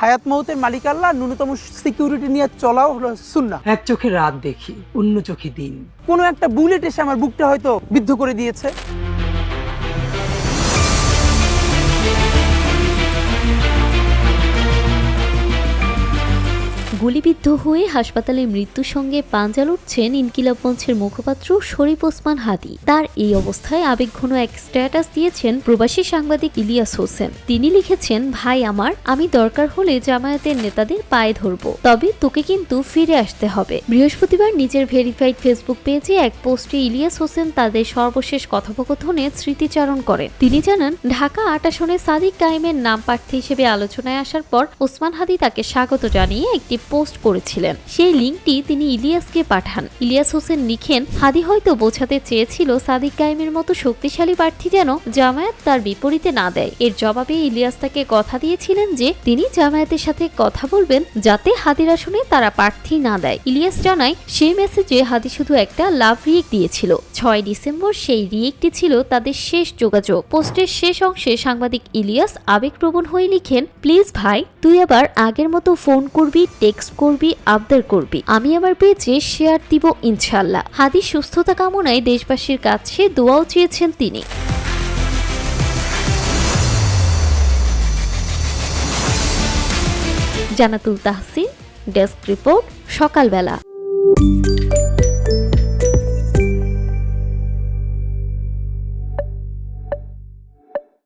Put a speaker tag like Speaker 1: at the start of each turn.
Speaker 1: হায়াত মৌতের মালিক আল্লাহ, ন্যূনতম সিকিউরিটি নিয়ে চলাও হলো সুন্নাহ।
Speaker 2: এক চোখে রাত দেখি, অন্য চোখে দিন।
Speaker 1: কোনো একটা বুলেট এসে আমার বুকটা হয়তো বিদ্ধ করে দিয়েছে।
Speaker 3: গুলিবিদ্ধ হয়ে হাসপাতালে মৃত্যুর সঙ্গে পাঞ্জা লড়ছেন ইনকিলাব মঞ্চের মুখপাত্র শরীফ ওসমান হাদী। তার এই অবস্থায় আবেগঘন এক স্ট্যাটাস দিয়েছেন প্রবাসী সাংবাদিক ইলিয়াস হোসেন। তিনি লিখেছেন, ভাই আমার, আমি দরকার হলে জামায়াতের নেতাদের পায়ে ধরব, তবে তোকে কিন্তু ফিরে আসতে হবে। বৃহস্পতিবার নিজের ভেরিফাইড ফেসবুক পেজে এক পোস্টে ইলিয়াস হোসেন তাদের সর্বশেষ কথোপকথনের স্মৃতিচারণ করেন। তিনি জানান, ঢাকা ৮ আসনে সাদিক কায়েমের নাম প্রার্থী হিসেবে আলোচনায় আসার পর ওসমান হাদী তাকে স্বাগত জানিয়ে একটি পোস্ট করেছিলেন। সেই লিঙ্কটি তিনি ইলিয়াসকে পাঠান। ইলিয়াস হোসেন লিখেন, হাদী হয়তো বোঝাতে চেয়েছিল সাদিক কায়েমের মতো শক্তিশালী প্রার্থী যেন জামায়াত তার বিপরীতে না দেয়। এর জবাবে ইলিয়াস তাকে কথা দিয়েছিলেন যে তিনি জামায়াতের সাথে কথা বলবেন যাতে হাদীর আসনে তারা প্রার্থী না দেয়। ইলিয়াস জানায়, সেই মেসেজে হাদী শুধু একটা লাভ রিয়েক্ট দিয়েছিল। ৬ ডিসেম্বর সেই রিয়েক্টটি ছিল তাদের শেষ যোগাযোগ। পোস্টের শেষ অংশে সাংবাদিক ইলিয়াস আবেগপ্রবণ হয়ে লিখেন, প্লিজ ভাই, তুই আবার আগের মতো ফোন করবি, টেক্সট করবি, আবদার করবি, আমি আমার পেজে শেয়ার দিব ইনশাআল্লাহ। হাদীর সুস্থতা কামনায় দেশবাসীর কাছে দোয়াও চেয়েছেন তিনি। জান্নাতুল তাহসিন, ডেস্ক রিপোর্ট, সকালবেলা।